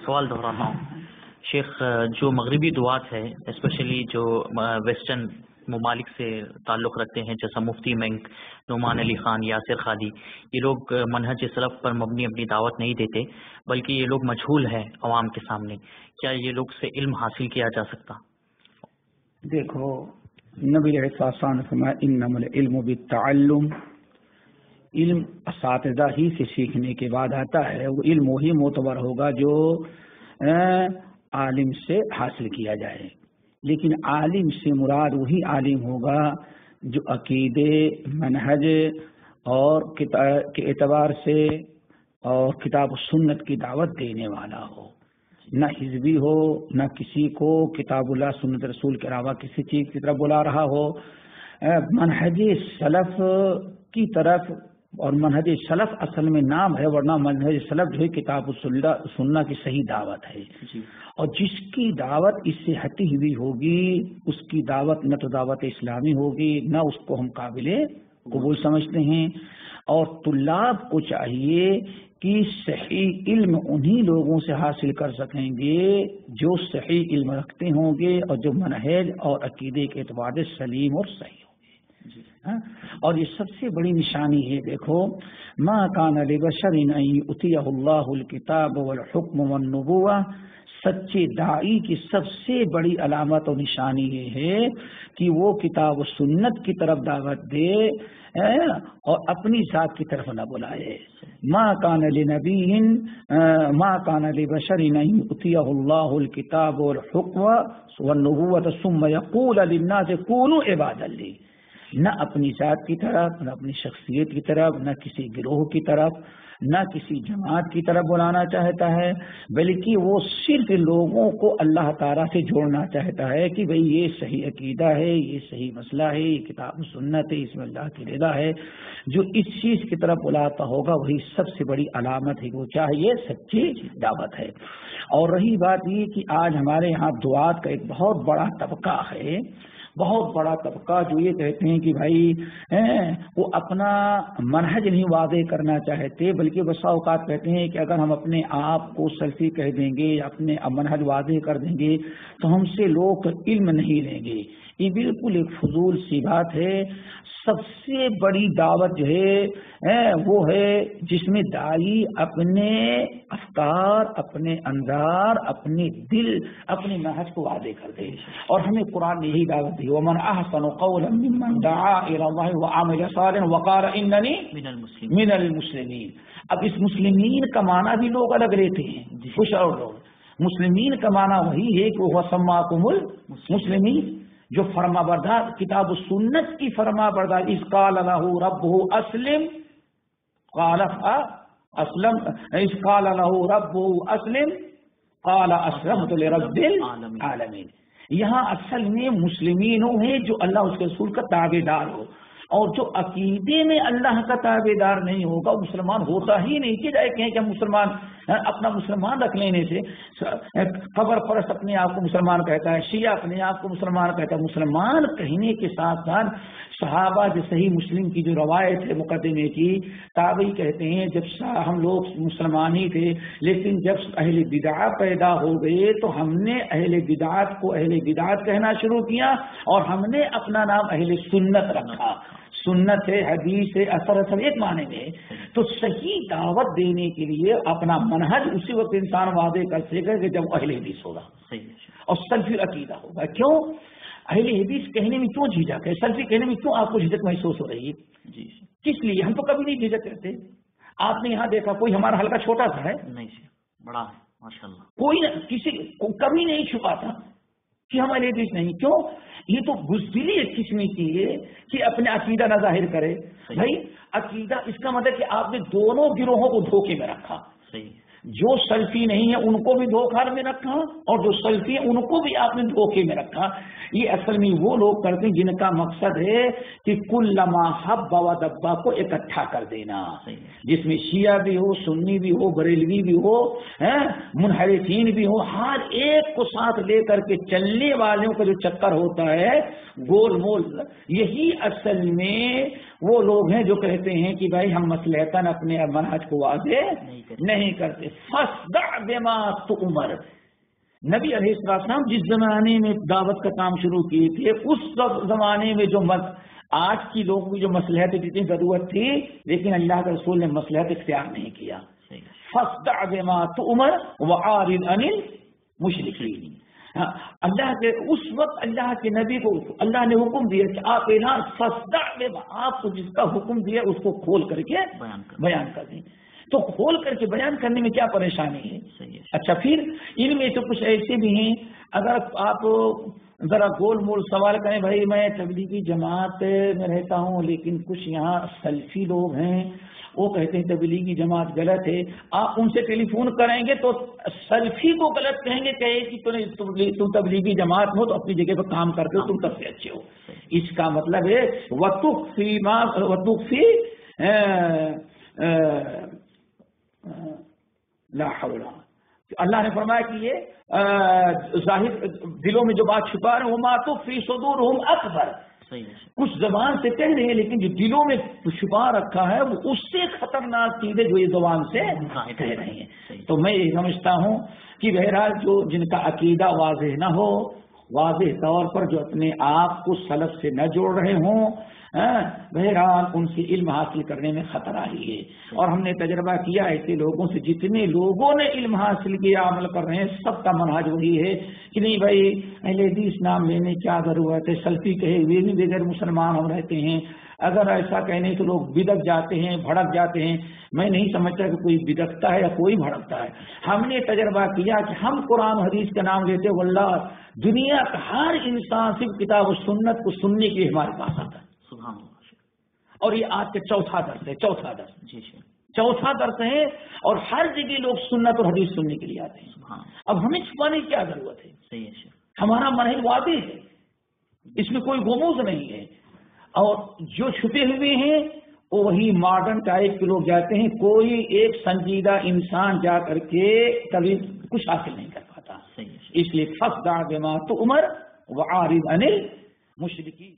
سوال دہراتا ہوں شیخ. جو مغربی دعات ہے اسپیشلی جو ویسٹرن ممالک سے تعلق رکھتے ہیں جیسا مفتی منک، نعمان علی خان، یاسر خادی، یہ لوگ منہج سلف پر مبنی اپنی دعوت نہیں دیتے بلکہ یہ لوگ مجہول ہیں عوام کے سامنے. کیا یہ لوگ سے علم حاصل کیا جا سکتا؟ دیکھو نبی علیہ السلام نے فرمایا انما العلم بالتعلم، علم اساتذہ ہی سے سیکھنے کے بعد آتا ہے. وہ علم وہی معتبر ہوگا جو عالم سے حاصل کیا جائے، لیکن عالم سے مراد وہی عالم ہوگا جو عقیدے، منہج اور کے اعتبار سے اور کتاب و سنت کی دعوت دینے والا ہو، نہ حزبی ہو، نہ کسی کو کتاب اللہ سنت رسول کے علاوہ کسی چیز کی طرف بلا رہا ہو. منہج سلف کی طرف، اور منہج سلف اصل میں نام ہے، ورنہ منہج سلف جو ہے کتاب سننا کی صحیح دعوت ہے. اور جس کی دعوت اس سے ہٹی ہوئی ہوگی اس کی دعوت نہ تو دعوت اسلامی ہوگی نہ اس کو ہم قابل قبول سمجھتے ہیں. اور طلاب کو چاہیے کہ صحیح علم انہی لوگوں سے حاصل کر سکیں گے جو صحیح علم رکھتے ہوں گے اور جو منہج اور عقیدے کے اعتبار سے سلیم اور صحیح ہوں گے. اور یہ سب سے بڑی نشانی ہے. دیکھو ما کان لبشر ان یؤتیہ اللہ الکتاب والحکم والنبوہ، سچے داعی کی سب سے بڑی علامت اور نشانی یہ ہے کہ وہ کتاب و سنت کی طرف دعوت دے اور اپنی ذات کی طرف نہ بلائے. ما کان لنبی ما کان لبشر ان یؤتیہ اللہ الکتاب والحکم والنبوۃ ثم یقول للناس کونوا عبادا لی، نہ اپنی ذات کی طرف، نہ اپنی شخصیت کی طرف، نہ کسی گروہ کی طرف، نہ کسی جماعت کی طرف بلانا چاہتا ہے، بلکہ وہ صرف لوگوں کو اللہ تعالیٰ سے جوڑنا چاہتا ہے کہ بھئی یہ صحیح عقیدہ ہے، یہ صحیح مسئلہ ہے، یہ کتاب و سنت ہے، اس میں اللہ کی رضا ہے. جو اس چیز کی طرف بلاتا ہوگا وہی سب سے بڑی علامت ہے، وہ چاہیے سچی دعوت ہے. اور رہی بات یہ کہ آج ہمارے یہاں دعات کا ایک بہت بڑا طبقہ ہے، بہت بڑا طبقہ جو یہ کہتے ہیں کہ بھائی وہ اپنا منہج نہیں واضح کرنا چاہتے، بلکہ بسا اوقات کہتے ہیں کہ اگر ہم اپنے آپ کو سلفی کہہ دیں گے یا اپنے منہج واضح کر دیں گے تو ہم سے لوگ علم نہیں لیں گے. یہ بالکل ایک فضول سی بات ہے. سب سے بڑی دعوت جو ہے وہ ہے جس میں داعی اپنے افکار، اپنے اندار، اپنے دل، اپنے منہج کو واضح کر دے. اور ہمیں قرآن نے یہی دعوت دی وَمَنْ أَحْسَنُ قَوْلًا مِّمَّنْ دَعَا إِلَى اللَّهِ وَعَمِلَ صَالِحًا وَقَالَ إِنَّنِي مِنَ الْمُسْلِمِينَ. اب اس مسلمین کا معنی بھی لوگ الگ لیتے ہیں. کچھ اور لوگ مسلمین کا معنی وہی ہے کہ وہ سماکم المسلمین، جو فرما بردار کتاب و سنت کی فرما بردار. اذ قال له ربه اسلم قال اسلم، اذ قال له ربه اسلم قال اسلمت لرب العالمین. یہاں اصل میں مسلمین ہیں جو اللہ اس کے رسول کا تابع دار ہو، اور جو عقیدے میں اللہ کا تابع دار نہیں ہوگا مسلمان ہوتا ہی نہیں. کہ جائے کہیں کہ مسلمان اپنا مسلمان رکھ لینے سے، قبر پرست اپنے آپ کو مسلمان کہتا ہے، شیعہ اپنے آپ کو مسلمان کہتا ہے. مسلمان کہنے کے ساتھ ساتھ صحابہ جو صحیح مسلم کی جو روایت ہے مقدمے کی، تابعی کہتے ہیں جب ہم لوگ مسلمان ہی تھے، لیکن جب اہل بدعت پیدا ہو گئے تو ہم نے اہل بدعت کو اہل بدعت کہنا شروع کیا اور ہم نے اپنا نام اہل سنت رکھا. سنت ہے، حدیث ہے، اثر ایک معنی میں. تو صحیح دعوت دینے کے لیے اپنا منہج اسی وقت انسان واضح کر سکے گا کہ جب اہل حدیث ہوگا اور سلفی عقیدہ ہوگا. کیوں اہل حدیث کہنے میں کیوں جھجک ہے؟ سلفی کہنے میں کیوں آپ کو جھجک محسوس ہو رہی ہے؟ جی کس لیے؟ ہم تو کبھی نہیں جھجک کرتے. آپ نے یہاں دیکھا کوئی ہمارا حلقہ چھوٹا سا ہے نہیں، بڑا ہے ماشاءاللہ. کوئی کسی کو کبھی نہیں چھپا تھا کہ ہم اہل حدیث نہیں. کیوں؟ یہ تو بزدلی ایک قسم کی ہے کہ اپنے عقیدہ نہ ظاہر کرے. بھائی عقیدہ اس کا مطلب کہ آپ نے دونوں گروہوں کو دھوکے میں رکھا. جو سلفی نہیں ہے ان کو بھی دھوکہ میں رکھا اور جو سلفی ہے ان کو بھی آپ نے دھوکے میں رکھا. یہ اصل میں وہ لوگ کرتے ہیں جن کا مقصد ہے کہ کلما حب و دبا کو اکٹھا کر دینا، جس میں شیعہ بھی ہو، سنی بھی ہو، بریلوی بھی ہو، منحرفین بھی ہو، ہر ایک کو ساتھ لے کر کے چلنے والوں کا جو چکر ہوتا ہے گول مول. یہی اصل میں وہ لوگ ہیں جو کہتے ہیں کہ بھائی ہم مصلحتاً اپنے منہج کو واضح نہیں کرتے. فاصدع بما تؤمر. نبی علیہ السلام جس زمانے میں دعوت کا کام شروع کیے تھے اس زمانے میں جو آج کی لوگوں کی جو مصلحت جتنی ضرورت تھی لیکن اللہ کے رسول نے مصلحت اختیار نہیں کیا. فاصدع بما تؤمر وأعرض عن المشرکین. اللہ کے اس وقت اللہ کے نبی کو اللہ نے حکم دیا کہ آپ اعلان فاصدع بما، آپ کو جس کا حکم دیا اس کو کھول کر کے بیان کر دیں. تو کھول کر کے بیان کرنے میں کیا پریشانی ہے؟ اچھا پھر ان میں تو کچھ ایسے بھی ہیں، اگر آپ ذرا گول مول سوال کریں، بھائی میں تبلیغی جماعت میں رہتا ہوں لیکن کچھ یہاں سلفی لوگ ہیں وہ کہتے ہیں تبلیغی جماعت غلط ہے، آپ ان سے ٹیلی فون کریں گے تو سلفی کو غلط کہیں گے کہ تم تبلیغی جماعت ہو تو اپنی جگہ پہ کام کرتے ہو، تم سب سے اچھے ہو. اس کا مطلب ہے وَتُخْفِي لا حول. اللہ نے فرمایا کہ یہ ظاہر دلوں میں جو بات چھپا رہے ہیں وما تخفی صدورہم اکبر. کچھ زبان سے کہہ رہے ہیں لیکن جو دلوں میں چھپا رکھا ہے وہ اس سے خطرناک چیز ہے جو یہ زبان سے کہہ رہے ہیں. تو میں یہ سمجھتا ہوں کہ بہرحال جو جن کا عقیدہ واضح نہ ہو، واضح طور پر جو اپنے آپ کو سلف سے نہ جوڑ رہے ہوں، بہرحال ان سے علم حاصل کرنے میں خطرہ ہی ہے. اور ہم نے تجربہ کیا ایسے لوگوں سے، جتنے لوگوں نے علم حاصل کیا عمل کر رہے ہیں سب کا منہج وہی ہے کہ نہیں بھائی اہل حدیث نام لینے کیا ضرورت ہے، سلفی کہے ہوئے بھی بغیر مسلمان ہم رہتے ہیں. اگر ایسا کہنے تو لوگ بدک جاتے ہیں، بھڑک جاتے ہیں. میں نہیں سمجھتا کہ کوئی بدکتا ہے یا کوئی بھڑکتا ہے. ہم نے تجربہ کیا کہ ہم قرآن حدیث کا نام لیتے واللہ دنیا کا ہر انسان صرف کتاب و سنت کو سننے کے لیے ہمارے پاس آتا ہے. اور یہ آج کا چوتھا درس ہے. چوتھا درس ہے اور ہر جگہ لوگ سنت اور حدیث سننے کے لیے آتے ہیں. اب ہمیں چھپانے کی کیا ضرورت ہے؟ ہمارا منہج واضح ہے، اس میں کوئی غموض نہیں ہے. اور جو چھپے ہوئے ہیں وہ وہی ماڈرن ٹائپ کے لوگ جاتے ہیں. کوئی ایک سنجیدہ انسان جا کر کے کبھی کچھ حاصل نہیں کر پاتا. اس لیے فاصدع بما تؤمر وأعرض عن المشرکین.